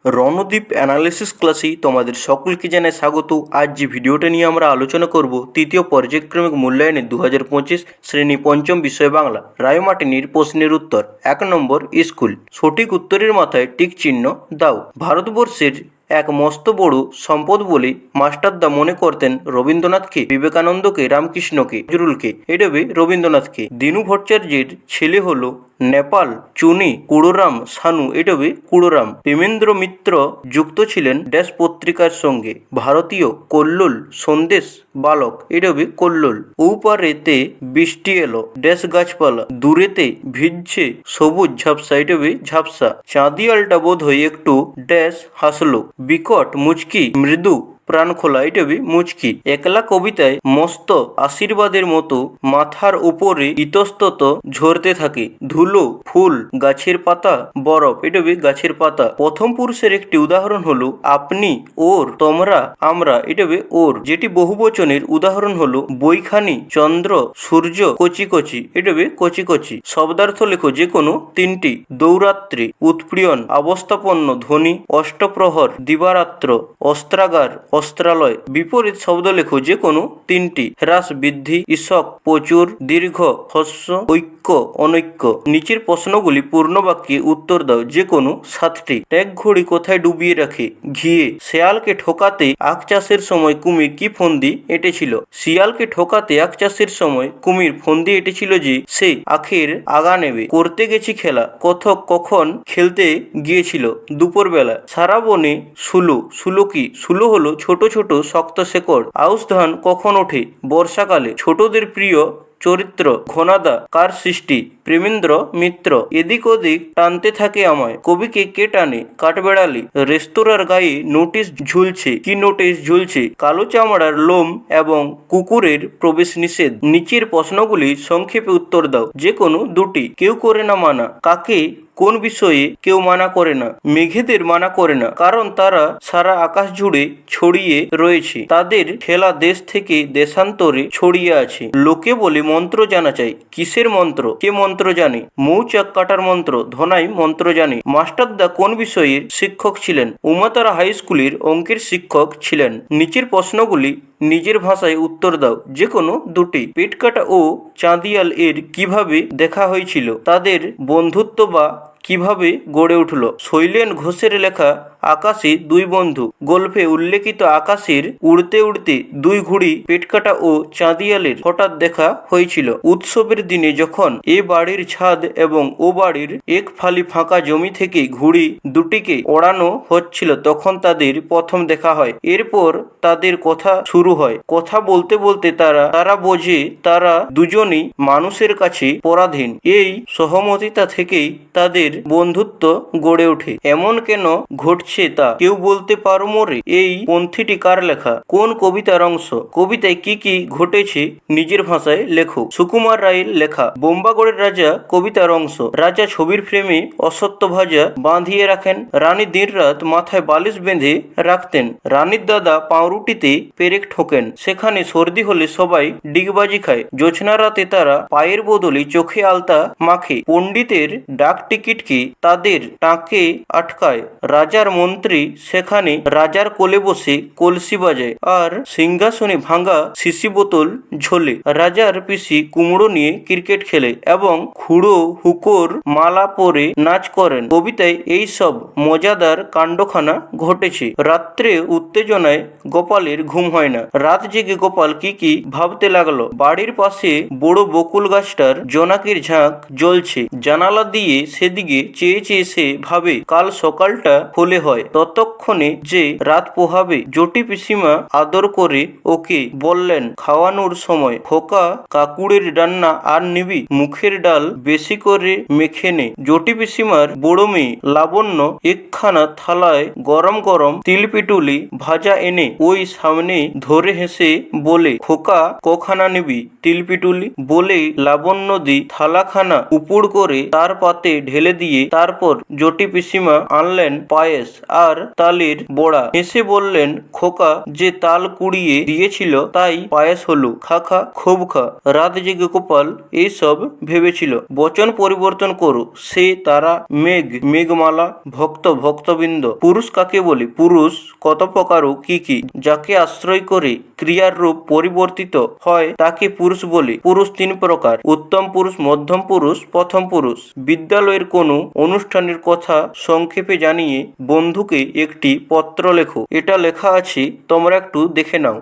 Randeep analysis ক্লাসে তোমাদের সকলকে জানাই স্বাগত। আজ যে ভিডিওটা নিয়ে আমরা আলোচনা করব তৃতীয় পর্যায়ক্রমিক মূল্যায়নে 2025 শ্রেণী পঞ্চম বিষয় বাংলা রায়মার্টিনির প্রশ্নের উত্তর। 1 নম্বর, স্কুল। সঠিক উত্তরের মাথায় টিক চিহ্ন দাও। ভারতবর্ষের এক মস্ত বড় সম্পদ বলে মাস্টারদা মনে করতেন রবীন্দ্রনাথকে, বিবেকানন্দকে, রামকৃষ্ণকে, নজরুলকে, এডবে রবীন্দ্রনাথকে। দীনু ভট্টাচার্যের ছেলে হলো নেপাল, চুনি, কুড়োরাম, সানু, এডবে কুড়োরাম। প্রেমেন্দ্র মিত্র যুক্ত ছিলেন ড্যাশ পত্রিকার সঙ্গে, ভারতীয় কল্লোল, সন্দেশ বালক, এডবে কল্লোল। ঔপারেতে বৃষ্টি এলো, ড্যাশ গাছপালা, দূরেতে ভিজছে সবুজ ঝাপসা, এডবে ঝাপসা। চাঁদিয়ালটা বোধ হয় একটু ড্যাশ হাসলো, বিকট মুচকি মৃদু প্রাণ খোলা, এটবি মুচকি। একলা কবিতায় মস্ত আশীর্বাদের মতো মাথার উপরে ইতস্তত ঝরতে থাকে ধুলো, ফুল, গাছের পাতা, বরফ, এটবি গাছের পাতা। প্রথম পুরুষের একটি উদাহরণ হলো আপনি, ওর, তোমরা, আমরা, এটবি ওর। যেটি বহুবচনের উদাহরণ হলো বইখানি, চন্দ্র, সূর্য, কচি কচি, এটবি কচি কচি। শব্দার্থ লেখো যে কোনো তিনটি। দৌরাত্রি, উৎপীড়ন, অবস্থাপন্ন, ধ্বনি, অষ্টপ্রহর, দিবারাত্র, অস্ত্রাগার, অস্ত্রালয়। বিপরীত শব্দ লেখো যে কোনো তিনটি। হ্রাস, বৃদ্ধি, ঈষৎ, প্রচুর, দীর্ঘ, হ্রস্ব, ঐক্য, অনৈক্য। নিচের প্রশ্নগুলি পূর্ণ বাক্যে উত্তর দাও যে কোনো 7টি। ট্যাগ ঘড়ি কোথায় ডুবিয়ে রাখে? ঘিয়ে। শেয়ালকে ঠোকাতে আখ চাষের সময় কুমির কি ফন্দি এঁটেছিল? শিয়ালকে ঠোকাতে আখ চাষের সময় কুমির ফন্দি এঁটেছিল যে সে আখের আগা নেবে। করতে গেছি খেলা, কথক কখন খেলতে গিয়েছিল? দুপুর বেলা। সারা বনে শুলো, শুলো কি? শুলো হলো ছোট ছোট শক্ত শেকড়। আউশ ধান কখন ওঠে? বর্ষাকালে। ছোটদের প্রিয় চরিত্র ঘনাদা কার সৃষ্টি? প্রেমেন্দ্র মিত্র। এদিক ওদিক টানতে থাকে আমায়, কবিকে কে টানে? কাঠবেড়ালি। রেস্তোরাঁর গায়ে নোটিশ ঝুলছে, কি নোটিশ ঝুলছে? কালো চামড়ার লোম এবং কুকুরের প্রবেশ নিষেধ। নিচের প্রশ্নগুলি সংক্ষেপে উত্তর দাও যে কোনো 2টি। কেউ করে না মানা, কাকে কোন বিষয়ে কেউ মানা করে না? মেঘেদের মানা করে না, কারণ তারা সারা আকাশ জুড়ে ছড়িয়ে রয়েছে, তাদের খেলা দেশ থেকে দেশান্তরে ছড়িয়ে আছে। লোকে বলে মন্ত্র জানা চাই, কিসের মন্ত্র? কে মন্ত্র জানে? মৌচাক কাটার মন্ত্র, ধনাই মন্ত্র জানে। মাস্টারদা কোন বিষয়ের শিক্ষক ছিলেন? উমাতারা হাই স্কুলের অঙ্কের শিক্ষক ছিলেন। নিচের প্রশ্নগুলি নিজের ভাষায় উত্তর দাও যে কোনো 2টি। পেটকাটা ও চাঁদিয়াল এর কিভাবে দেখা হয়েছিল? তাদের বন্ধুত্ব বা কিভাবে গড়ে উঠল? শৈলেন ঘোষের লেখা আকাশে 2 বন্ধু গল্পে উল্লেখিত আকাশের উড়তে উড়তে 2 ঘুড়ি পেটকাটা ও চাঁদিয়ালের হঠাৎ দেখা হয়েছিল উৎসবের দিনে, যখন এ বাড়ির ছাদ এবং ও বাড়ির এক ফালি ফাঁকা জমি থেকে ঘুড়ি দুটিকে ওড়ানো হচ্ছিল, তখন তাদের প্রথম দেখা হয়। এরপর তাদের কথা শুরু হয়। কথা বলতে বলতে তারা বোঝে তারা দুজনই মানুষের কাছে পরাধীন। এই সহমতিতা থেকেই তাদের বন্ধুত্ব গড়ে ওঠে। এমন কেন ঘটছে তা কেউ বলতে পারো মোরে? এই পন্থীটি কার লেখা? কোন কবিতার অংশ? কবিতায় কি কি ঘটেছে নিজের ভাষায় লেখো। সুকুমার রায়ের লেখা বোম্বাগড়ের রাজা কবিতার অংশ। রাজা ছবির ফ্রেমে অসত্য ভাজা বাঁধিয়ে রাখেন, রানী দিনরাত মাথায় বালিশ বেঁধে রাখতেন, রানীর দাদা পাউরুটিতে পেরেক ঠোকেন, সেখানে সর্দি হলে সবাই ডিগবাজি খায়, জোছনা রাতে তারা পায়ের বদলে চোখে আলতা মাখে, পণ্ডিতের ডাক টিকিটকে তাদের টাকে আটকায়, রাজার মন্ত্রী সেখানে রাজার কোলে বসে কলসি বাজায়, আর সিংহাসনে ভাঙা শিশি বোতল ঝোলে, রাজার পিসি কুমড়ো নিয়ে ক্রিকেট খেলে এবং খুড়ো হুকোর মালা পরে নাচ করেন। কবিতায় এই সব মজাদার কাণ্ডখানা ঘটেছে। রাত্রে উত্তেজনায় গোপালের ঘুম হয় না। রাত জেগে গোপাল কি কি ভাবতে লাগলো। বাড়ির পাশে বড় বকুল গাছটার জোনাকির ঝাঁক জ্বলছে, জানালা দিয়ে সেদিকে চেয়ে চেয়ে সে ভাবে কাল সকালটা হলে হয়, ততক্ষণে যে রাত পোহাবে। জটি পিসিমা আদর করে ওকে বললেন খাওয়ানোর সময়, খোকা কাকুড়ের রান্না আর নিবি, মুখের ডাল বেশি করে মেখে নে। জটি পিসিমার বড় মেয়ে লাবণ্য একখানা থালায় গরম গরম তিলপিটুলি ভাজা এনে ওই সামনে ধরে হেসে বলে, খোকা কখানা নিবি তিলপিটুলি? বলেই লাবণ্যদি থালাখানা উপুড় করে তার পাতে ঢেলে দিয়ে তারপর জটি পিসিমা আনলেন পায়েস। আর তালের বড়া। হেসে বললেন, খোকা যে তাল কুড়িয়ে দিয়েছিল তাই পায়েস হলো, খা খা, খুব খা। রাত জেগে গোপাল এইসব ভেবেছিল। বচন পরিবর্তন করো, সে তারা, মেঘ, মেঘমালা, ভক্ত, ভক্তবৃন্দ। পুরুষ কাকে বলে? পুরুষ কত প্রকার ও কি কি? যাকে আশ্রয় করে ক্রিয়ার রূপ পরিবর্তিত হয় তাকে পুরুষ বলে। পুরুষ তিন প্রকার: উত্তম পুরুষ, মধ্যম পুরুষ, প্রথম পুরুষ। বিদ্যালয়ের কোনো অনুষ্ঠানের কথা সংক্ষেপে জানিয়ে বন্ধুকে একটি পত্র লেখো। এটা লেখা আছে, তোমরা একটু দেখে নাও।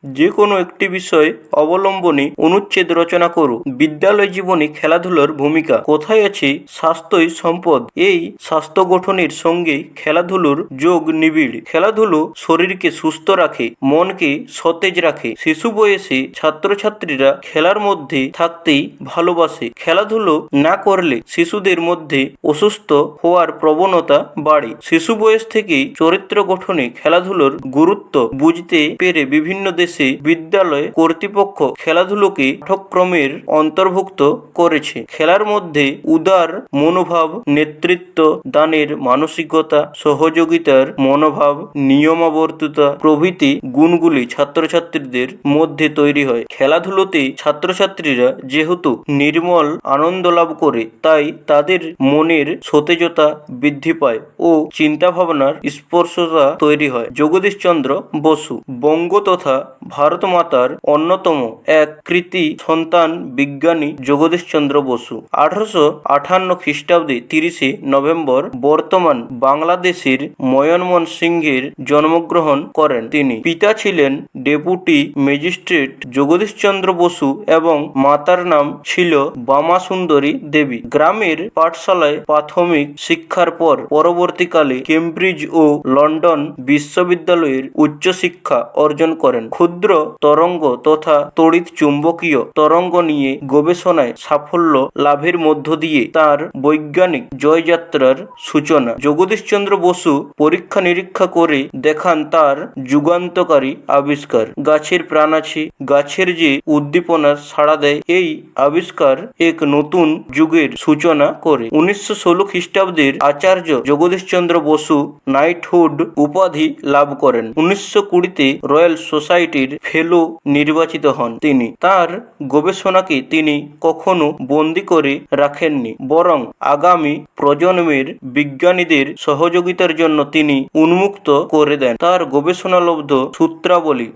যে কোনো একটি বিষয় অবলম্বনে অনুচ্ছেদ রচনা করো। বিদ্যালয় জীবনে খেলাধুলার ভূমিকা। কোথায় আছে স্বাস্থ্যই সম্পদ? এই স্বাস্থ্য গঠনের সঙ্গে খেলাধুলোর যোগ নিবিড়। খেলাধুলো শরীরকে সুস্থ রাখে, মনকে সতেজ রাখে। শিশু বয়সে ছাত্রছাত্রীরা খেলার মধ্যে থাকতেই ভালোবাসে। খেলাধুলো না করলে শিশুদের মধ্যে অসুস্থ হওয়ার প্রবণতা বাড়ে। শিশু বয়স থেকেই চরিত্র গঠনে খেলাধুলোর গুরুত্ব বুঝতে পেরে বিভিন্ন দেশে বিদ্যালয় কর্তৃপক্ষ খেলাধুলোকে পাঠ্যক্রমের অন্তর্ভুক্ত করেছে। খেলার মধ্যে উদার মনোভাব, নেতৃত্ব দানের মানসিকতা, সহযোগিতার মনোভাব, নিয়মাবর্তিতা প্রভৃতি গুণগুলি ছাত্রছাত্রীদের মধ্যে তৈরি হয়। খেলাধুলোতে ছাত্রছাত্রীরা যেহেতু নির্মল আনন্দ লাভ করে, তাই তাদের মনের সতেজতা বৃদ্ধি পায় ও চিন্তাভাবনার স্পর্শতা তৈরি হয়। জগদীশচন্দ্র বসু বঙ্গ তথা ভারত মাতার অন্যতম এক কৃতি সন্তান বিজ্ঞানী জগদীশচন্দ্র বসু 1858 খ্রিস্টাব্দে 30 নভেম্বর বর্তমান বাংলাদেশের ময়মনসিংহের জন্মগ্রহণ করেন। তিনি পিতা ছিলেন ডেপুটি ম্যাজিস্ট্রেট জগদীশচন্দ্র বসু এবং মাতার নাম ছিল বামাসুন্দরী দেবী। গ্রামের পাঠশালায় প্রাথমিক শিক্ষার পর পরবর্তীকালে কেমব্রিজ ও লন্ডন বিশ্ববিদ্যালয়ের উচ্চশিক্ষা অর্জন করেন। ক্ষুদ্র তরঙ্গ তথা তড়িৎ চুম্বকীয় তরঙ্গ নিয়ে গবেষণায় সাফল্য লাভের মধ্য দিয়ে তার বৈজ্ঞানিক জয়যাত্রার সূচনা। জগদীশচন্দ্র বসু পরীক্ষা নিরীক্ষা করে দেখান তার যুগান্তকারী আবিষ্কার, গাছের প্রাণ আছে, গাছের যে উদ্দীপনার সাড়া দেয়। এই আবিষ্কার এক নতুন যুগের সূচনা করে। 1916 খ্রিস্টাব্দের আচার্য জগদীশচন্দ্র বসু নাইটহুড উপাধি লাভ করেন। 1920-তে রয়্যাল সোসাইটির ফেলো নির্বাচিত হন। তিনি তার গবেষণাকে তিনি কখনো বন্দী করে রাখেননি, বরং আগামী প্রজন্মের বিজ্ঞানীদের সহযোগিতার জন্য তিনি উন্মুক্ত করে দেন। তার গবেষণালব্ধ সূত্রাবলী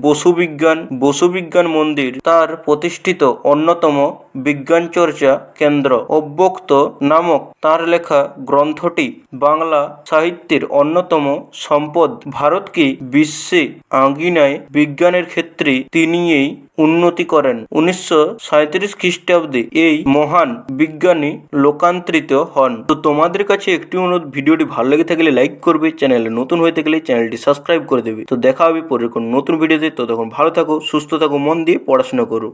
বসু বিজ্ঞান মন্দির তার প্রতিষ্ঠিত অন্যতম বিজ্ঞান চর্চা কেন্দ্র। অব্যক্ত নামক তার লেখা গ্রন্থটি বাংলা সাহিত্যের অন্যতম সম্পদ। ভারতকে বিশ্বে আঙ্গিনায় বিজ্ঞানের ক্ষেত্রে তিনিই উন্নতি করেন। 1937 খ্রিস্টাব্দে এই মহান বিজ্ঞানী লোকান্তরিত হন। তো তোমাদের কাছে একটি অনুরোধ, ভিডিওটি ভালো লেগে থাকলে লাইক করবে, চ্যানেলে নতুন হয়ে থাকলে চ্যানেলটি সাবস্ক্রাইব করে দেবে। তো দেখা হবে পরের কোনো নতুন ভিডিওতে। তো তখন ভালো থাকো, সুস্থ থাকো, মন দিয়ে পড়াশোনা করো।